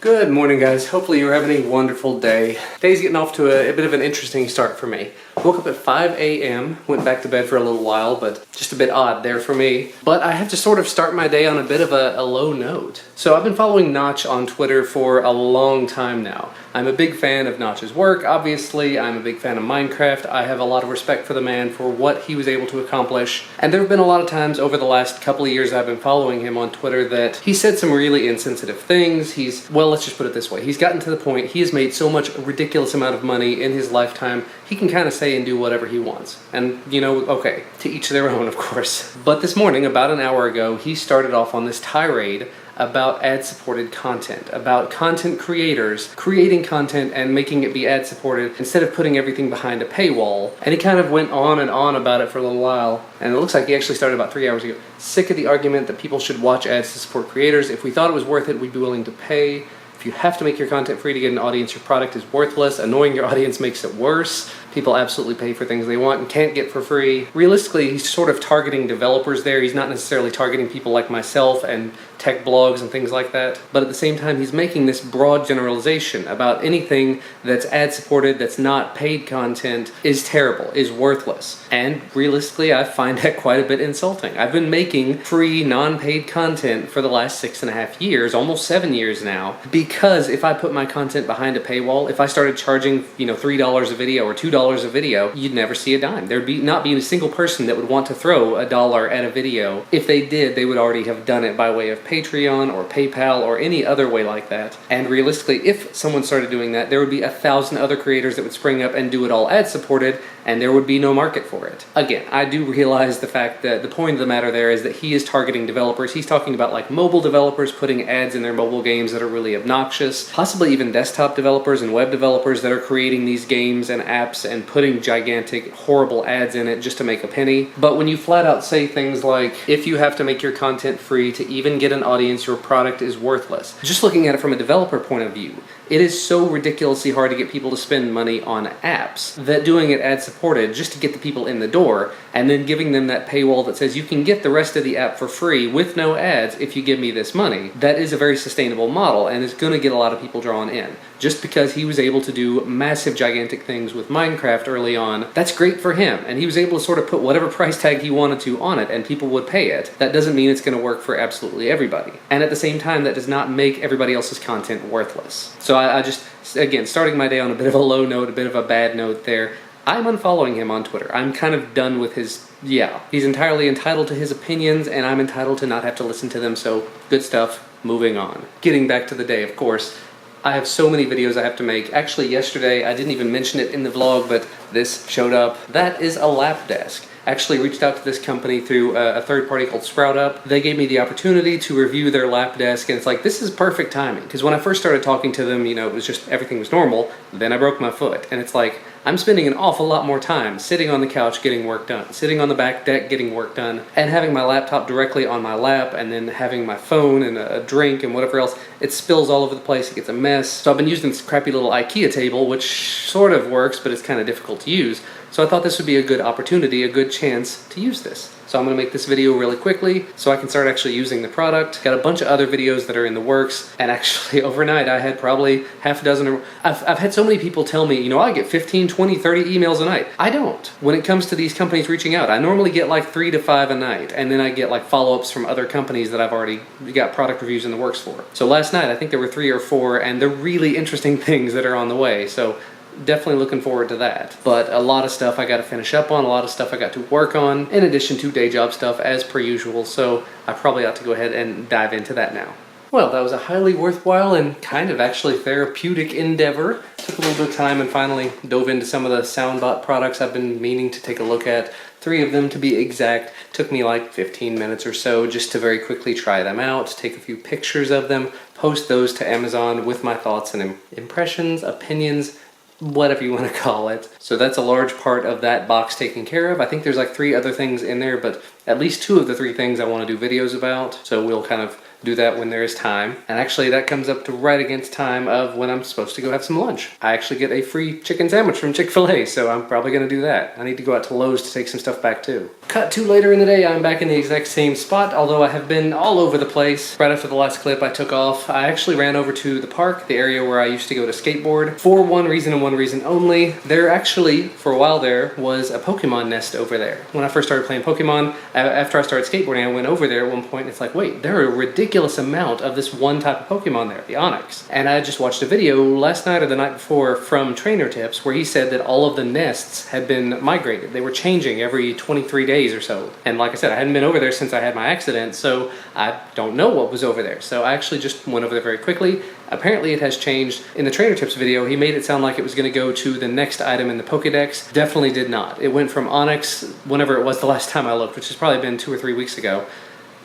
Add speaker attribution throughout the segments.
Speaker 1: Good morning, guys. Hopefully you're having a wonderful day. Day's getting off to a bit of an interesting start for me. Woke up at 5 a.m., went back to bed for a little while, but just a bit odd there for me. But I have to sort of start my day on a bit of a low note. So I've been following Notch on Twitter for a long time now. I'm a big fan of Notch's work, obviously. I'm a big fan of Minecraft. I have a lot of respect for the man for what he was able to accomplish. And there have been a lot of times over the last couple of years I've been following him on Twitter that he said some really insensitive things. Well, let's just put it this way. He's gotten to the point, he has made so much ridiculous amount of money in his lifetime, he can kind of say and do whatever he wants. And, you know, okay, to each their own, of course. But this morning, about an hour ago, he started off on this tirade about ad-supported content, about content creators creating content and making it be ad-supported instead of putting everything behind a paywall. And he kind of went on and on about it for a little while, and it looks like he actually started about 3 hours ago. Sick of the argument that people should watch ads to support creators. If we thought it was worth it, we'd be willing to pay. If you have to make your content free to get an audience, your product is worthless. Annoying your audience makes it worse. People absolutely pay for things they want and can't get for free. Realistically, he's sort of targeting developers there. He's not necessarily targeting people like myself and tech blogs and things like that. But at the same time, he's making this broad generalization about anything that's ad-supported, that's not paid content, is terrible, is worthless. And realistically, I find that quite a bit insulting. I've been making free, non-paid content for the last 6.5 years, almost 7 years now, because if I put my content behind a paywall, if I started charging, $3 a video or $2 a video, you'd never see a dime. There'd not be a single person that would want to throw $1 at a video. If they did, they would already have done it by way of Patreon or PayPal or any other way like that. And realistically, if someone started doing that, there would be 1,000 other creators that would spring up and do it all ad-supported, and there would be no market for it. Again, I do realize the fact that the point of the matter there is that he is targeting developers. He's talking about like mobile developers putting ads in their mobile games that are really obnoxious, possibly even desktop developers and web developers that are creating these games and apps and putting gigantic, horrible ads in it just to make a penny. But when you flat out say things like, if you have to make your content free to even get an audience, your product is worthless. Just looking at it from a developer point of view, it is so ridiculously hard to get people to spend money on apps that doing it ad-supported just to get the people in the door and then giving them that paywall that says you can get the rest of the app for free with no ads if you give me this money, that is a very sustainable model and is going to get a lot of people drawn in. Just because he was able to do massive, gigantic things with Minecraft early on, that's great for him. And he was able to sort of put whatever price tag he wanted to on it and people would pay it. That doesn't mean it's going to work for absolutely everybody. And at the same time, that does not make everybody else's content worthless. So I just, again, starting my day on a bit of a low note, a bit of a bad note there. I'm unfollowing him on Twitter. I'm kind of done with his, he's entirely entitled to his opinions and I'm entitled to not have to listen to them, so good stuff, moving on. Getting back to the day, of course. I have so many videos I have to make. Actually, yesterday, I didn't even mention it in the vlog, but this showed up. That is a lap desk. Actually reached out to this company through a third party called SproutUp. They gave me the opportunity to review their lap desk, and it's like, this is perfect timing. Because when I first started talking to them, it was just, everything was normal. Then I broke my foot, and it's like, I'm spending an awful lot more time sitting on the couch getting work done, sitting on the back deck getting work done, and having my laptop directly on my lap, and then having my phone and a drink and whatever else. It spills all over the place, it gets a mess. So I've been using this crappy little IKEA table, which sort of works, but it's kind of difficult to use. So I thought this would be a good opportunity, a good chance to use this. So I'm going to make this video really quickly so I can start actually using the product. Got a bunch of other videos that are in the works, and actually overnight I had probably half a dozen. I've had so many people tell me, I get 15, 20, 30 emails a night. I don't. When it comes to these companies reaching out, I normally get like 3 to 5 a night, and then I get like follow-ups from other companies that I've already got product reviews in the works for. So last night I think there were 3 or 4, and they're really interesting things that are on the way. So definitely looking forward to that. But a lot of stuff I got to finish up on, a lot of stuff I got to work on, in addition to day job stuff as per usual, so I probably ought to go ahead and dive into that now. Well, that was a highly worthwhile and kind of actually therapeutic endeavor. Took a little bit of time and finally dove into some of the SoundBot products I've been meaning to take a look at. 3 of them to be exact. Took me like 15 minutes or so just to very quickly try them out, take a few pictures of them, post those to Amazon with my thoughts and impressions, opinions, whatever you want to call it. So that's a large part of that box taken care of. I think there's like 3 other things in there, but at least 2 of the 3 things I want to do videos about. So we'll kind of do that when there is time. And actually that comes up to right against time of when I'm supposed to go have some lunch. I actually get a free chicken sandwich from Chick-fil-A, so I'm probably gonna do that. I need to go out to Lowe's to take some stuff back too. Cut to later in the day, I'm back in the exact same spot, although I have been all over the place. Right after the last clip I took off, I actually ran over to the park, the area where I used to go to skateboard, for one reason and one reason only. There actually, for a while there, was a Pokemon nest over there. When I first started playing Pokemon, after I started skateboarding, I went over there at one point, and it's like, wait, there are a ridiculous amount of this one type of Pokemon there, the Onix. And I just watched a video last night or the night before from Trainer Tips where he said that all of the nests had been migrated. They were changing every 23 days or so. And like I said, I hadn't been over there since I had my accident, so I don't know what was over there. So I actually just went over there very quickly. Apparently it has changed. In the Trainer Tips video, he made it sound like it was going to go to the next item in the Pokedex. Definitely did not. It went from Onix, whenever it was the last time I looked, which has probably been 2 or 3 weeks ago.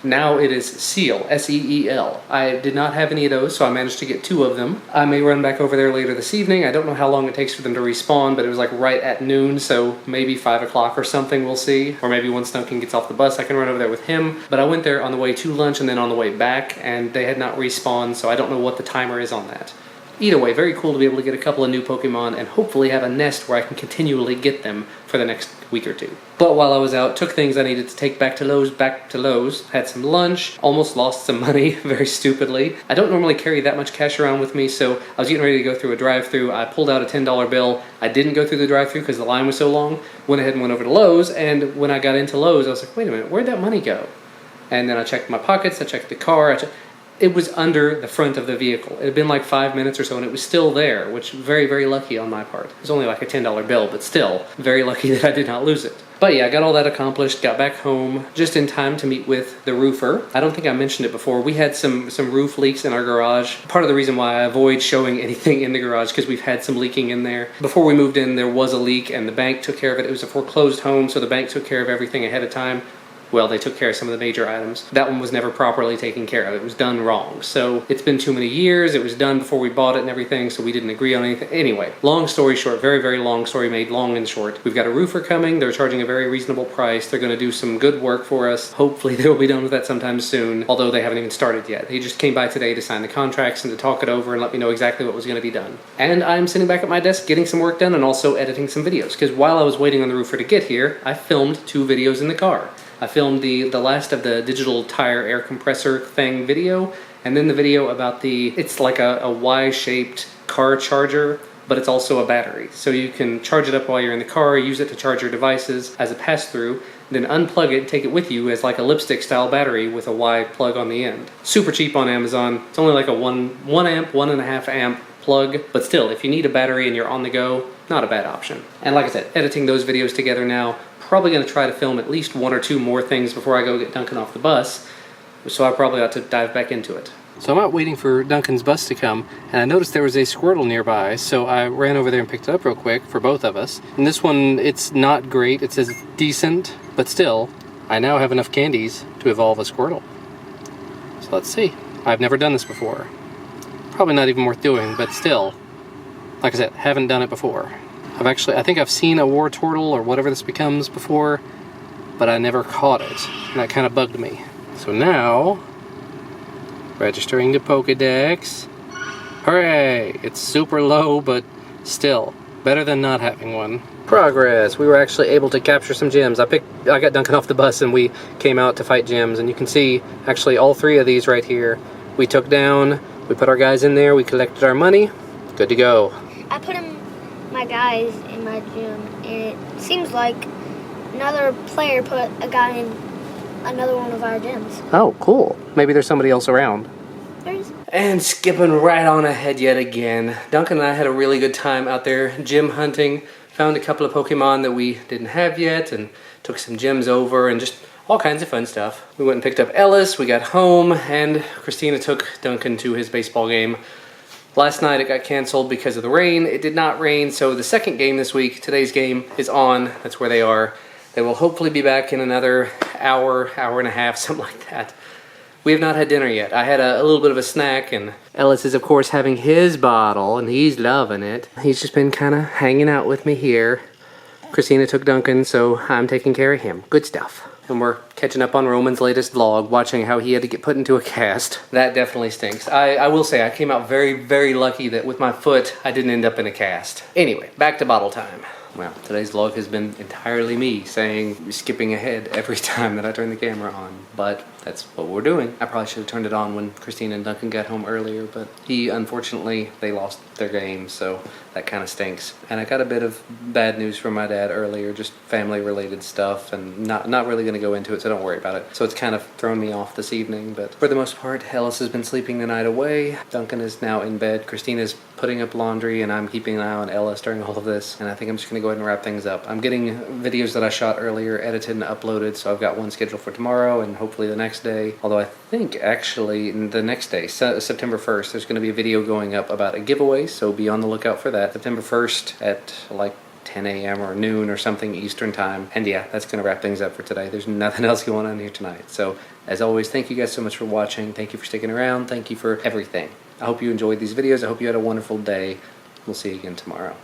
Speaker 1: Now it is Seal, S-E-E-L. I did not have any of those, so I managed to get 2 of them. I may run back over there later this evening. I don't know how long it takes for them to respawn, but it was like right at noon, so maybe 5 o'clock or something, we'll see. Or maybe once Duncan gets off the bus, I can run over there with him. But I went there on the way to lunch and then on the way back, and they had not respawned, so I don't know what the timer is on that. Either way, very cool to be able to get a couple of new Pokemon and hopefully have a nest where I can continually get them for the next week or 2. But while I was out, took things I needed to take back to Lowe's, had some lunch, almost lost some money, very stupidly. I don't normally carry that much cash around with me, so I was getting ready to go through a drive-thru. I pulled out a $10 bill. I didn't go through the drive-thru because the line was so long. Went ahead and went over to Lowe's, and when I got into Lowe's, I was like, wait a minute, where'd that money go? And then I checked my pockets, I checked the car, it was under the front of the vehicle. It had been like 5 minutes or so and it was still there, which very, very lucky on my part. It was only like a $10 bill, but still very lucky that I did not lose it. But yeah, I got all that accomplished, got back home just in time to meet with the roofer. I don't think I mentioned it before. We had some roof leaks in our garage. Part of the reason why I avoid showing anything in the garage because we've had some leaking in there. Before we moved in, there was a leak and the bank took care of it. It was a foreclosed home, so the bank took care of everything ahead of time. Well, they took care of some of the major items. That one was never properly taken care of. It was done wrong. So it's been too many years. It was done before we bought it and everything, so we didn't agree on anything. Anyway, long story short, very, very long story made long and short. We've got a roofer coming. They're charging a very reasonable price. They're going to do some good work for us. Hopefully they will be done with that sometime soon, although they haven't even started yet. They just came by today to sign the contracts and to talk it over and let me know exactly what was going to be done. And I'm sitting back at my desk getting some work done and also editing some videos, because while I was waiting on the roofer to get here, I filmed 2 videos in the car. I filmed the last of the digital tire air compressor thing video, and then the video about it's like a Y-shaped car charger, but it's also a battery. So you can charge it up while you're in the car, use it to charge your devices as a pass-through, then unplug it, take it with you as like a lipstick style battery with a Y plug on the end. Super cheap on Amazon. It's only like a 1 amp, 1.5 amp plug, but still, if you need a battery and you're on the go, not a bad option. And like I said, editing those videos together now, probably going to try to film at least 1 or 2 more things before I go get Duncan off the bus, so I probably ought to dive back into it. So I'm out waiting for Duncan's bus to come, and I noticed there was a Squirtle nearby, so I ran over there and picked it up real quick for both of us. And this one, it's not great, it says decent, but still, I now have enough candies to evolve a Squirtle. So let's see. I've never done this before. Probably not even worth doing, but still, like I said, haven't done it before. I think I've seen a war turtle or whatever this becomes before, but I never caught it, and that kind of bugged me. So now, registering the Pokedex. Hooray! It's super low, but still, better than not having one. Progress! We were actually able to capture some gems. I got Duncan off the bus and we came out to fight gems, and you can see actually all 3 of these right here. We took down, we put our guys in there, we collected our money, good to go.
Speaker 2: I put my guys in my gym, and it seems like another player put a guy in another one of our gyms.
Speaker 1: Oh, cool. Maybe there's somebody else around. And skipping right on ahead yet again, Duncan and I had a really good time out there gym hunting. Found a couple of Pokemon that we didn't have yet and took some gyms over and just all kinds of fun stuff. We went and picked up Ellis, we got home, and Christina took Duncan to his baseball game. Last night it got canceled because of the rain. It did not rain, so the second game this week, today's game, is on. That's where they are. They will hopefully be back in another hour, hour and a half, something like that. We have not had dinner yet. I had a little bit of a snack, and Ellis is of course having his bottle, and he's loving it. He's just been kind of hanging out with me here. Christina took Duncan, so I'm taking care of him. Good stuff. and we're catching up on Roman's latest vlog, watching how he had to get put into a cast. That definitely stinks. I will say I came out very, very lucky that with my foot, I didn't end up in a cast. Anyway, back to bottle time. Well, today's vlog has been entirely me skipping ahead every time that I turn the camera on, but that's what we're doing. I probably should have turned it on when Christine and Duncan got home earlier, but unfortunately, they lost their game, so that kind of stinks. And I got a bit of bad news from my dad earlier, just family-related stuff, and not really going to go into it, so don't worry about it. So it's kind of thrown me off this evening, but for the most part, Ellis has been sleeping the night away. Duncan is now in bed. Christine is putting up laundry, and I'm keeping an eye on Ellis during all of this, and I think I'm just going to go ahead and wrap things up. I'm getting videos that I shot earlier edited and uploaded, so I've got one scheduled for tomorrow and hopefully the next day. Although I think actually the next day, September 1st, there's going to be a video going up about a giveaway, so be on the lookout for that. September 1st at like 10 a.m. or noon or something Eastern time. And yeah, that's going to wrap things up for today. There's nothing else going on here tonight. So as always, thank you guys so much for watching. Thank you for sticking around. Thank you for everything. I hope you enjoyed these videos. I hope you had a wonderful day. We'll see you again tomorrow.